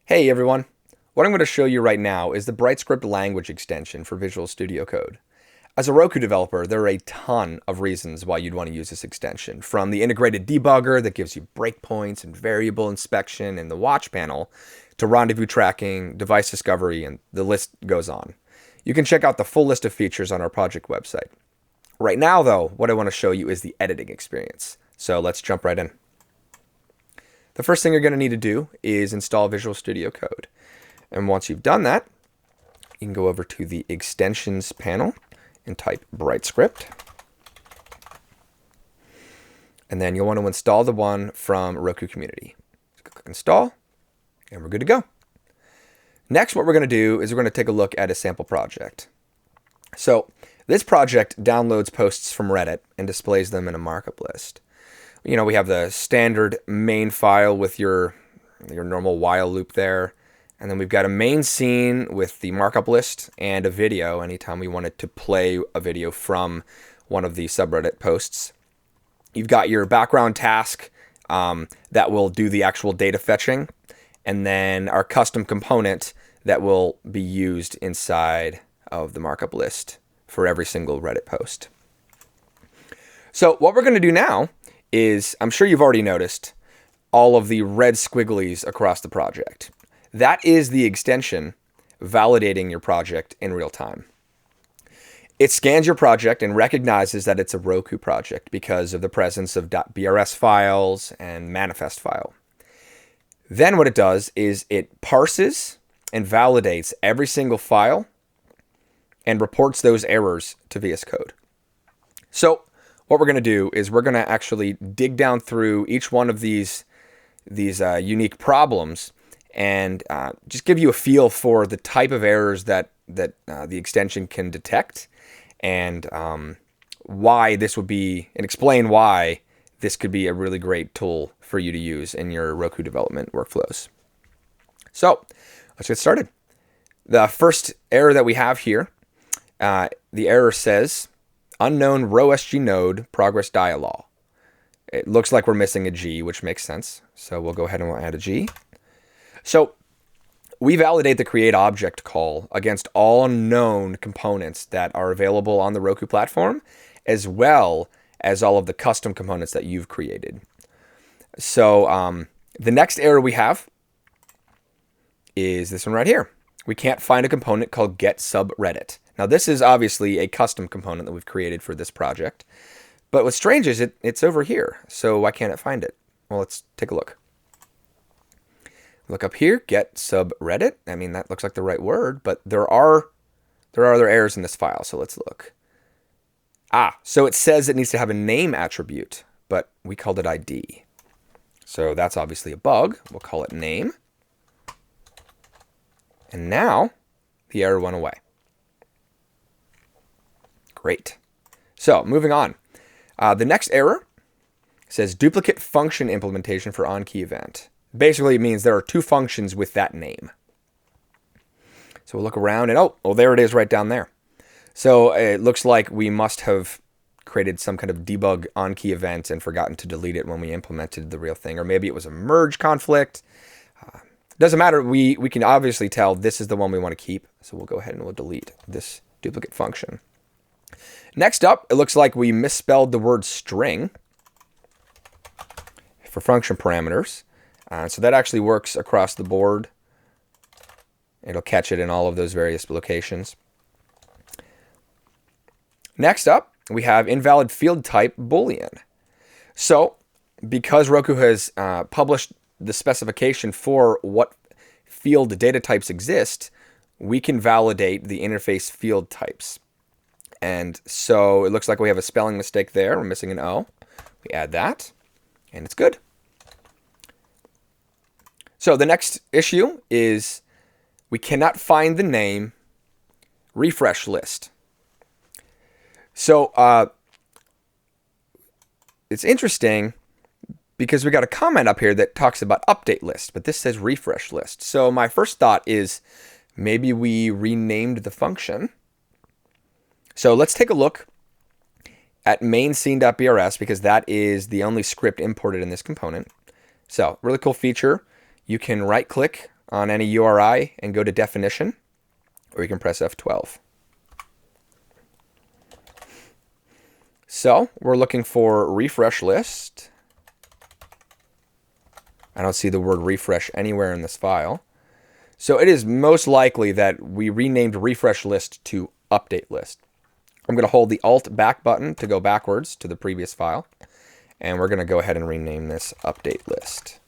Hey everyone, what I'm going to show you right now is the BrightScript language extension for Visual Studio Code. As a Roku developer, there are a ton of reasons why you'd want to use this extension, from the integrated debugger that gives you breakpoints and variable inspection in the watch panel, to rendezvous tracking, device discovery, and the list goes on. You can check out the full list of features on our project website. Right now though, what I want to show you is the editing experience. So let's jump right in. The first thing you're going to need to do is install Visual Studio Code. And once you've done that, you can go over to the extensions panel and type BrightScript. And then you'll want to install the one from Roku Community. So click install, and we're good to go. Next, what we're going to do is we're going to take a look at a sample project. So this project downloads posts from Reddit and displays them in a markup list. We have the standard main file with your normal while loop there. And then we've got a main scene with the markup list and a video anytime we wanted to play a video from one of the subreddit posts. You've got your background task that will do the actual data fetching. And then our custom component that will be used inside of the markup list for every single Reddit post. So what we're going to do now is, I'm sure you've already noticed, all of the red squigglies across the project. That is the extension validating your project in real time. It scans your project and recognizes that it's a Roku project because of the presence of .brs files and manifest file. Then what it does is it parses and validates every single file and reports those errors to VSCode. So what we're going to do is we're going to actually dig down through each one of these unique problems and just give you a feel for the type of errors that the extension can detect, and why this would be, and explain why this could be a really great tool for you to use in your Roku development workflows. So let's get started. The first error that we have here, the error says, unknown rowSG node progress dialog. It looks like we're missing a G, which makes sense. So we'll go ahead and we'll add a G. So we validate the create object call against all known components that are available on the Roku platform, as well as all of the custom components that you've created. So the next error we have is this one right here. We can't find a component called get subreddit. Now this is obviously a custom component that we've created for this project, but what's strange is it's over here. So why can't it find it? Well, let's take a look. Look up here, get subreddit. I mean, that looks like the right word, but there are other errors in this file. So let's look. So it says it needs to have a name attribute, but we called it ID. So that's obviously a bug. We'll call it name. And now the error went away. Great. So moving on. The next error says duplicate function implementation for onKey event. Basically, it means there are two functions with that name. So we'll look around and, oh, there it is right down there. So it looks like we must have created some kind of debug onKey event and forgotten to delete it when we implemented the real thing. Or maybe it was a merge conflict. Doesn't matter. We can obviously tell this is the one we want to keep. So we'll go ahead and we'll delete this duplicate function. Next up, it looks like we misspelled the word string for function parameters. So that actually works across the board. It'll catch it in all of those various locations. Next up, we have invalid field type Boolean. So because Roku has published the specification for what field data types exist, we can validate the interface field types. And so it looks like we have a spelling mistake there. We're missing an O. We add that, and it's good. So the next issue is we cannot find the name refresh list. So it's interesting because we got a comment up here that talks about update list, but this says refresh list. So my first thought is maybe we renamed the function. So let's take a look at main scene.brs because that is the only script imported in this component. So really cool feature. You can right click on any URI and go to definition, or you can press F12. So we're looking for refresh list. I don't see the word refresh anywhere in this file. So it is most likely that we renamed refresh list to update list. I'm going to hold the Alt back button to go backwards to the previous file. And we're going to go ahead and rename this update list.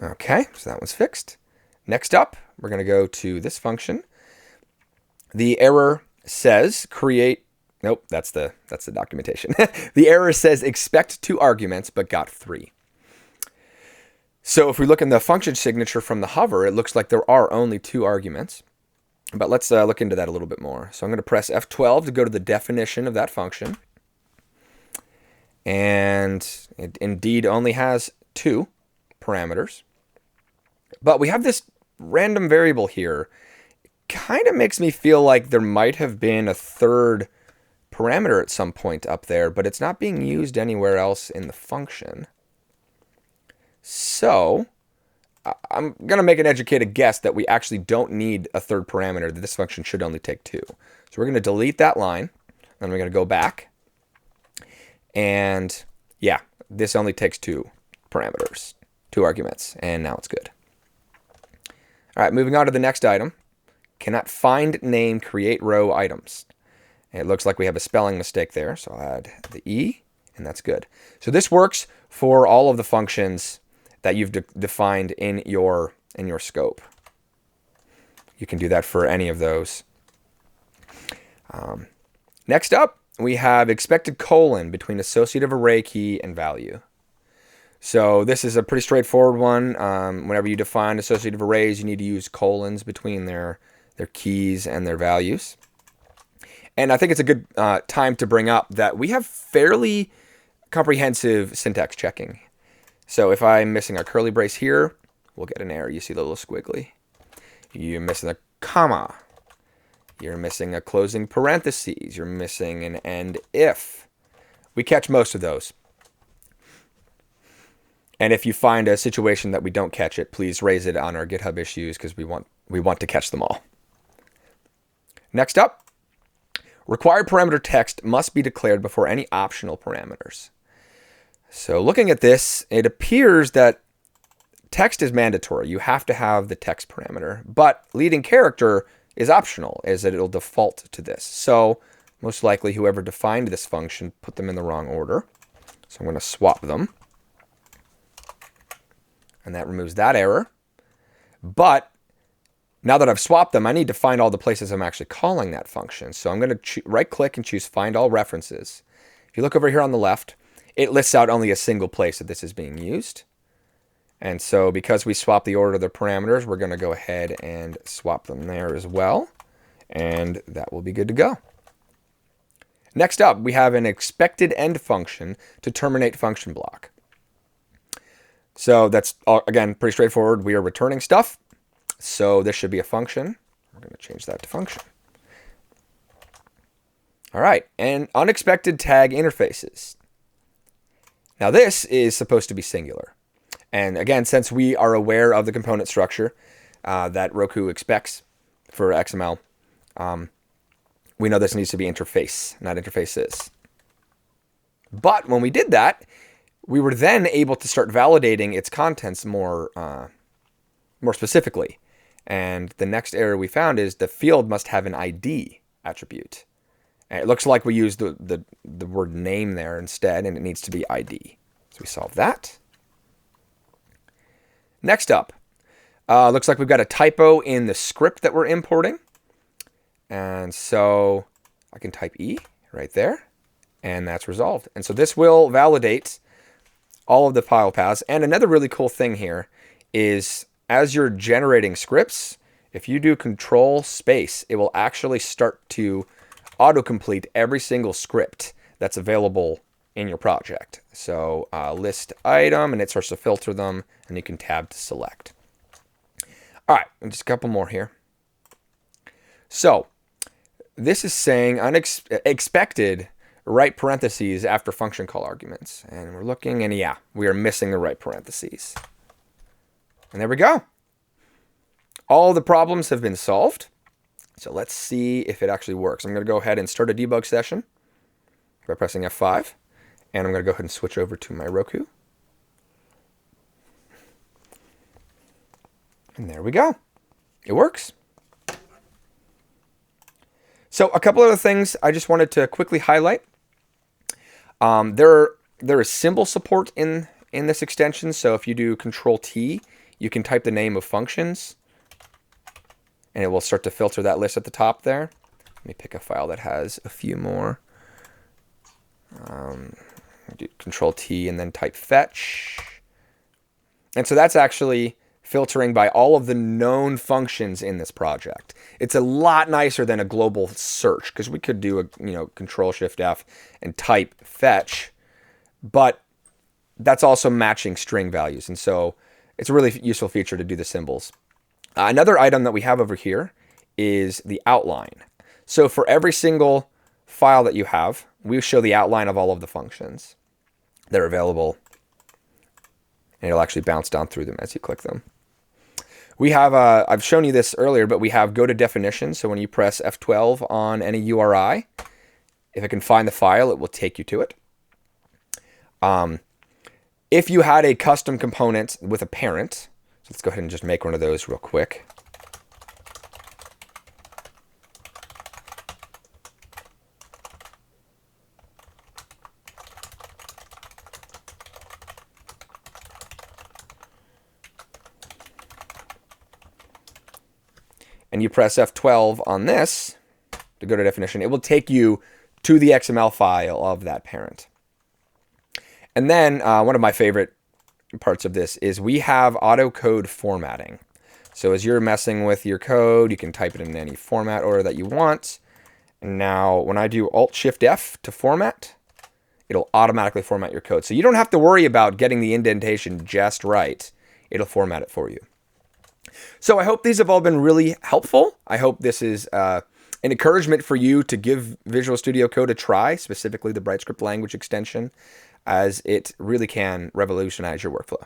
Okay, so that one's fixed. Next up, we're going to go to this function. The error says create. Nope, that's the documentation. The error says expect 2 arguments, but got 3. So if we look in the function signature from the hover, it looks like there are only 2 arguments. But let's look into that a little bit more. So I'm going to press F12 to go to the definition of that function. And it indeed only has 2 parameters. But we have this random variable here. Kind of makes me feel like there might have been a 3rd parameter at some point up there, but it's not being used anywhere else in the function. So I'm going to make an educated guess that we actually don't need a 3rd parameter, that this function should only take 2. So we're going to delete that line, and we're going to go back. And yeah, this only takes 2 parameters, 2 arguments, and now it's good. All right, moving on to the next item. Cannot find name create row items. And it looks like we have a spelling mistake there, so I'll add the E, and that's good. So this works for all of the functions that you've defined in your scope. You can do that for any of those. Next up, we have expected colon between associative array key and value. So this is a pretty straightforward one. Whenever you define associative arrays, you need to use colons between their keys and their values. And I think it's a good time to bring up that we have fairly comprehensive syntax checking. So if I'm missing a curly brace here, we'll get an error. You see the little squiggly. You're missing a comma. You're missing a closing parentheses. You're missing an end if. We catch most of those. And if you find a situation that we don't catch it, please raise it on our GitHub issues because we want to catch them all. Next up, required parameter text must be declared before any optional parameters. So looking at this, it appears that text is mandatory. You have to have the text parameter, but leading character is optional, as that it'll default to this. So most likely whoever defined this function put them in the wrong order. So I'm going to swap them. And that removes that error. But now that I've swapped them, I need to find all the places I'm actually calling that function. So I'm going to right-click and choose Find All References. If you look over here on the left, it lists out only a single place that this is being used. And so because we swapped the order of the parameters, we're going to go ahead and swap them there as well. And that will be good to go. Next up, we have an expected end function to terminate function block. So that's, again, pretty straightforward. We are returning stuff. So this should be a function. We're going to change that to function. All right, and unexpected tag interfaces. Now this is supposed to be singular. And again, since we are aware of the component structure that Roku expects for XML, we know this needs to be interface, not interfaces. But when we did that, we were then able to start validating its contents more specifically. And the next error we found is the field must have an ID attribute. And it looks like we used the word name there instead, and it needs to be ID. So we solved that. Next up, looks like we've got a typo in the script that we're importing. And so I can type E right there, and that's resolved. And so this will validate all of the file paths. And another really cool thing here is as you're generating scripts, if you do Control space, it will actually start to autocomplete every single script that's available in your project. So list item, and it starts to filter them, and you can tab to select. All right, and just a couple more here. So this is saying expected right parentheses after function call arguments. And we're looking, and yeah, we are missing the right parentheses. And there we go. All the problems have been solved. So let's see if it actually works. I'm going to go ahead and start a debug session by pressing F5. And I'm going to go ahead and switch over to my Roku. And there we go. It works. So a couple other things I just wanted to quickly highlight. There is symbol support in this extension. So if you do Control-T, you can type the name of functions, and it will start to filter that list at the top there. Let me pick a file that has a few more. Do Control-T and then type fetch. And so that's actually filtering by all of the known functions in this project. It's a lot nicer than a global search, because we could do a Control-Shift-F and type fetch, but that's also matching string values. And so it's a really useful feature to do the symbols. Another item that we have over here is the outline. So for every single file that you have, we show the outline of all of the functions that are available, and it'll actually bounce down through them as you click them. We have, I've shown you this earlier, but we have go to definition. So when you press F12 on any URI, if it can find the file, it will take you to it. If you had a custom component with a parent, so let's go ahead and just make one of those real quick. And you press F12 on this to go to definition, it will take you to the XML file of that parent. And then one of my favorite parts of this is we have auto code formatting. So as you're messing with your code, you can type it in any format order that you want. And now when I do Alt-Shift-F to format, it'll automatically format your code. So you don't have to worry about getting the indentation just right. It'll format it for you. So I hope these have all been really helpful. I hope this is an encouragement for you to give Visual Studio Code a try, specifically the BrightScript language extension, as it really can revolutionize your workflow.